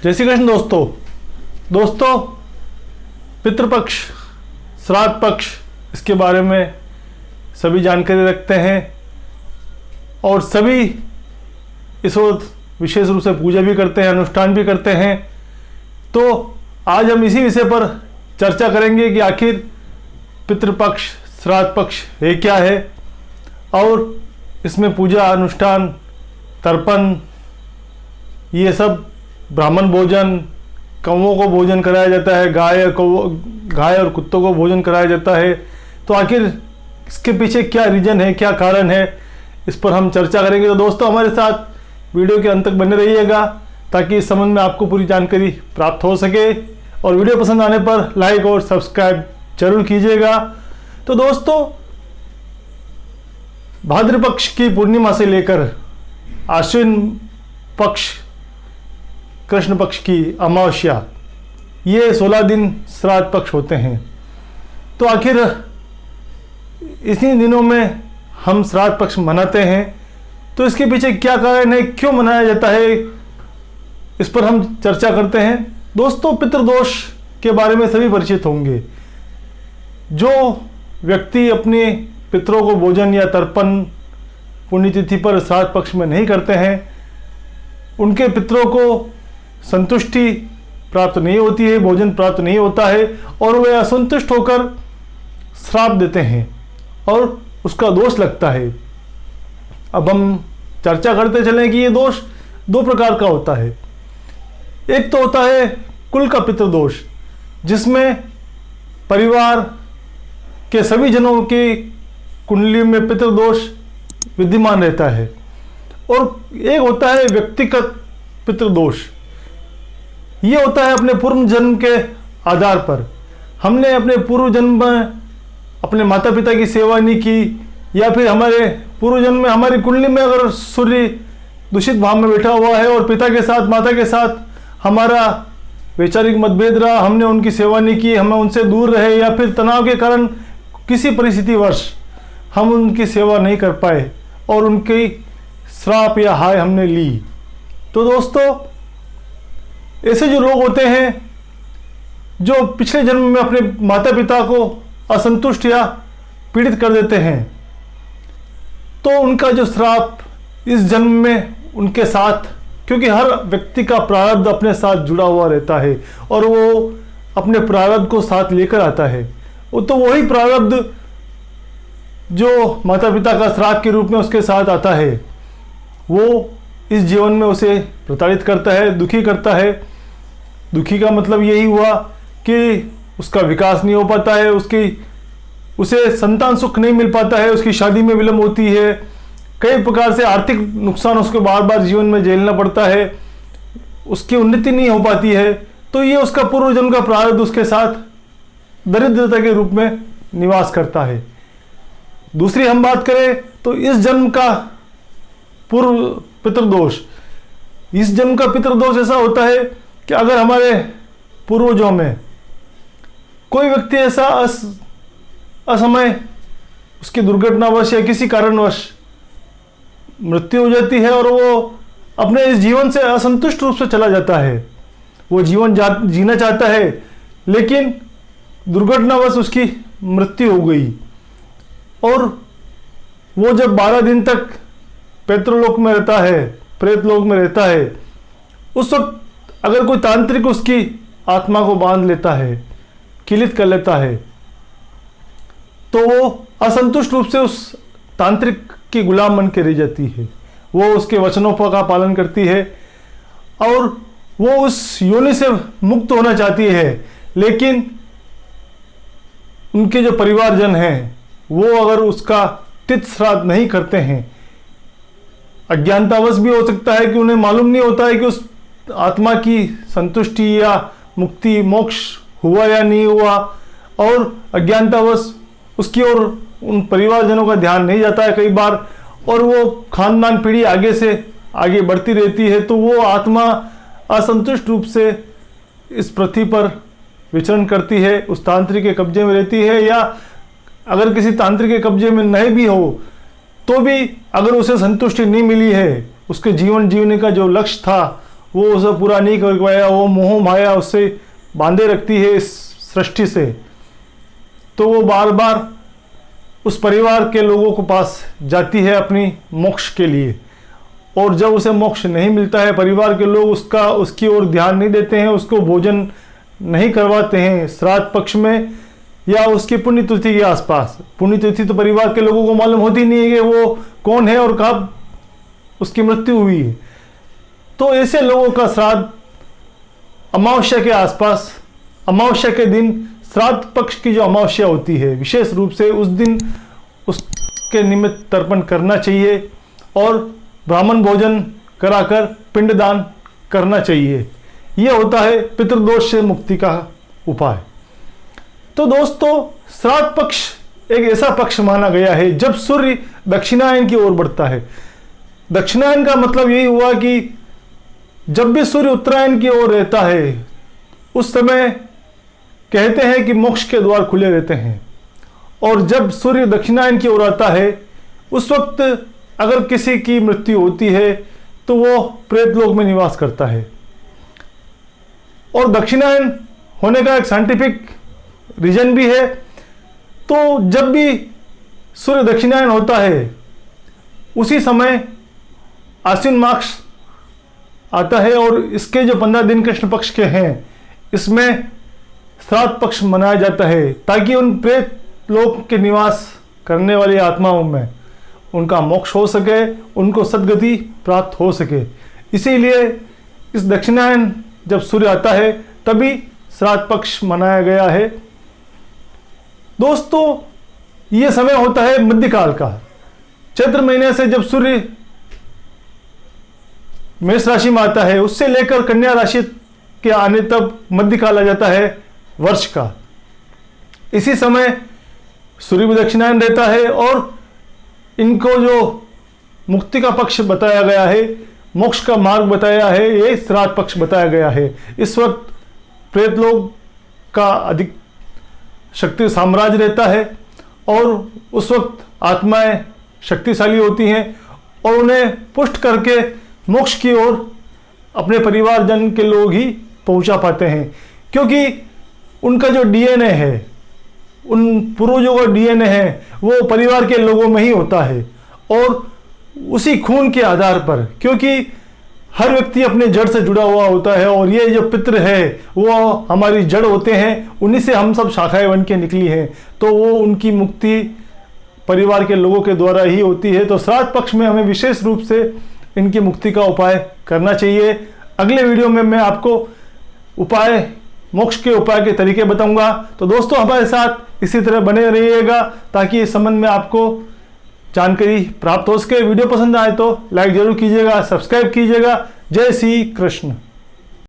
जय श्री कृष्ण दोस्तों पितृपक्ष, श्राद्ध पक्ष, इसके बारे में सभी जानकारी रखते हैं और सभी इस वक्त विशेष रूप से पूजा भी करते हैं, अनुष्ठान भी करते हैं। तो आज हम इसी विषय पर चर्चा करेंगे कि आखिर पितृपक्ष, श्राद्ध पक्ष है क्या है और इसमें पूजा, अनुष्ठान, तर्पण, ये सब ब्राह्मण भोजन, कौवों को भोजन कराया जाता है, गाय और कुत्तों को भोजन कराया जाता है। तो आखिर इसके पीछे क्या रीजन है, क्या कारण है, इस पर हम चर्चा करेंगे। तो दोस्तों हमारे साथ वीडियो के अंत तक बने रहिएगा ताकि इस संबंध में आपको पूरी जानकारी प्राप्त हो सके और वीडियो पसंद आने पर लाइक और सब्सक्राइब जरूर कीजिएगा। तो दोस्तों भाद्र पक्ष की पूर्णिमा से लेकर आश्विन पक्ष, कृष्ण पक्ष की अमावस्या, ये 16 दिन श्राद्ध पक्ष होते हैं। तो आखिर इसी दिनों में हम श्राद्ध पक्ष मनाते हैं। तो इसके पीछे क्या कारण है, क्यों मनाया जाता है, इस पर हम चर्चा करते हैं। दोस्तों पितृदोष के बारे में सभी परिचित होंगे। जो व्यक्ति अपने पितरों को भोजन या तर्पण पुण्यतिथि पर श्राद्ध पक्ष में नहीं करते हैं, उनके पितरों को संतुष्टि प्राप्त नहीं होती है, भोजन प्राप्त नहीं होता है और वे असंतुष्ट होकर श्राप देते हैं और उसका दोष लगता है। अब हम चर्चा करते चलें कि ये दोष दो प्रकार का होता है। एक तो होता है कुल का पितृदोष, जिसमें परिवार के सभी जनों की कुंडली में पितृदोष विद्यमान रहता है। और एक होता है व्यक्तिगत पितृदोष। ये होता है अपने पूर्व जन्म के आधार पर। हमने अपने पूर्व जन्म में अपने माता पिता की सेवा नहीं की, या फिर हमारे पूर्व जन्म में हमारी कुंडली में अगर सूर्य दूषित भाव में बैठा हुआ है और पिता के साथ, माता के साथ हमारा वैचारिक मतभेद रहा, हमने उनकी सेवा नहीं की, हमें उनसे दूर रहे, या फिर तनाव के कारण किसी परिस्थितिवश हम उनकी सेवा नहीं कर पाए और उनकी श्राप या हाय हमने ली। तो दोस्तों ऐसे जो लोग होते हैं जो पिछले जन्म में अपने माता पिता को असंतुष्ट या पीड़ित कर देते हैं, तो उनका जो श्राप इस जन्म में उनके साथ, क्योंकि हर व्यक्ति का प्रारब्ध अपने साथ जुड़ा हुआ रहता है और वो अपने प्रारब्ध को साथ लेकर आता है। तो वही प्रारब्ध जो माता पिता का श्राप के रूप में उसके साथ आता है, वो इस जीवन में उसे प्रताड़ित करता है, दुखी करता है। दुखी का मतलब यही हुआ कि उसका विकास नहीं हो पाता है, उसे संतान सुख नहीं मिल पाता है, उसकी शादी में विलंब होती है, कई प्रकार से आर्थिक नुकसान उसको बार बार जीवन में झेलना पड़ता है, उसकी उन्नति नहीं हो पाती है। तो ये उसका पूर्व जन्म का प्रारब्ध उसके साथ दरिद्रता के रूप में निवास करता है। दूसरी हम बात करें तो इस जन्म का पूर्व पितृदोष, इस जन्म का पितृदोष ऐसा होता है कि अगर हमारे पूर्वजों में कोई व्यक्ति ऐसा असमय उसकी दुर्घटनावश या किसी कारणवश मृत्यु हो जाती है और वो अपने इस जीवन से असंतुष्ट रूप से चला जाता है, वो जीवन जीना चाहता है लेकिन दुर्घटनावश उसकी मृत्यु हो गई और वो जब 12 दिन तक पितृलोक में रहता है, प्रेतलोक में रहता है, उस वक्त अगर कोई तांत्रिक उसकी आत्मा को बांध लेता है, किलित कर लेता है, तो वो असंतुष्ट रूप से उस तांत्रिक की गुलाम बन के रह जाती है। वो उसके वचनों का पालन करती है और वो उस योनि से मुक्त होना चाहती है, लेकिन उनके जो परिवारजन हैं वो अगर उसका तिथि श्राद्ध नहीं करते हैं, अज्ञानतावश भी हो सकता है कि उन्हें मालूम नहीं होता है कि उस आत्मा की संतुष्टि या मुक्ति, मोक्ष हुआ या नहीं हुआ, और अज्ञानतावश उसकी ओर उन परिवारजनों का ध्यान नहीं जाता है कई बार, और वो खानदान पीढ़ी आगे से आगे बढ़ती रहती है। तो वो आत्मा असंतुष्ट रूप से इस पृथ्वी पर विचरण करती है, उस तांत्रिक के कब्जे में रहती है, या अगर किसी तांत्रिक के कब्जे में नहीं भी हो तो भी अगर उसे संतुष्टि नहीं मिली है, उसके जीवन जीने का जो लक्ष्य था वो उसे पूरा नहीं कर पाया, वो मोह माया उससे बांधे रखती है इस सृष्टि से, तो वो बार बार उस परिवार के लोगों के पास जाती है अपनी मोक्ष के लिए। और जब उसे मोक्ष नहीं मिलता है, परिवार के लोग उसकी ओर ध्यान नहीं देते हैं, उसको भोजन नहीं करवाते हैं श्राद्ध पक्ष में या उसकी पुण्यतिथि के आसपास। पुण्यतिथि तो परिवार के लोगों को मालूम होती नहीं है कि वो कौन है और कब उसकी मृत्यु हुई है। तो ऐसे लोगों का श्राद्ध अमावस्या के आसपास, अमावस्या के दिन, श्राद्ध पक्ष की जो अमावस्या होती है, विशेष रूप से उस दिन उसके निमित्त तर्पण करना चाहिए और ब्राह्मण भोजन कराकर पिंडदान करना चाहिए। यह होता है पितृदोष से मुक्ति का उपाय। तो दोस्तों, श्राद्ध पक्ष एक ऐसा पक्ष माना गया है जब सूर्य दक्षिणायन की ओर बढ़ता है। दक्षिणायन का मतलब यही हुआ कि जब भी सूर्य उत्तरायण की ओर रहता है, उस समय कहते हैं कि मोक्ष के द्वार खुले रहते हैं। और जब सूर्य दक्षिणायन की ओर आता है, उस वक्त अगर किसी की मृत्यु होती है तो वो प्रेतलोक में निवास करता है। और दक्षिणायन होने का एक साइंटिफिक रीजन भी है। तो जब भी सूर्य दक्षिणायन होता है, उसी समय आश्विन मास आता है और इसके जो 15 दिन कृष्ण पक्ष के हैं, इसमें श्राद्ध पक्ष मनाया जाता है ताकि उन प्रेत लोक के निवास करने वाली आत्माओं में उनका मोक्ष हो सके, उनको सद्गति प्राप्त हो सके। इसीलिए इस दक्षिणायन जब सूर्य आता है तभी श्राद्ध पक्ष मनाया गया है। दोस्तों, ये समय होता है मध्यकाल का। चैत्र महीने से जब सूर्य मेष राशि में आता है, उससे लेकर कन्या राशि के आने तक मध्यकाल आ जाता है वर्ष का। इसी समय सूर्य भी दक्षिणायन रहता है और इनको जो मुक्ति का पक्ष बताया गया है, मोक्ष का मार्ग बताया है, ये श्राद्ध पक्ष बताया गया है। इस वक्त प्रेत लोग का अधिक शक्ति साम्राज्य रहता है और उस वक्त आत्माएं शक्तिशाली होती हैं और उन्हें पुष्ट करके मोक्ष की ओर अपने परिवारजन के लोग ही पहुंचा पाते हैं, क्योंकि उनका जो डीएनए है, उन पूर्वजों का डीएनए है, वो परिवार के लोगों में ही होता है। और उसी खून के आधार पर, क्योंकि हर व्यक्ति अपने जड़ से जुड़ा हुआ होता है और ये जो पितृ है वो हमारी जड़ होते हैं, उन्हीं से हम सब शाखाएं बन के निकली हैं। तो वो उनकी मुक्ति परिवार के लोगों के द्वारा ही होती है। तो श्राद्ध पक्ष में हमें विशेष रूप से इनकी मुक्ति का उपाय करना चाहिए। अगले वीडियो में मैं आपको उपाय, मोक्ष के उपाय के तरीके बताऊंगा। तो दोस्तों, हमारे साथ इसी तरह बने रहिएगा ताकि इस संबंध में आपको जानकारी प्राप्त हो सके। वीडियो पसंद आए तो लाइक जरूर कीजिएगा, सब्सक्राइब कीजिएगा। जय श्री कृष्ण।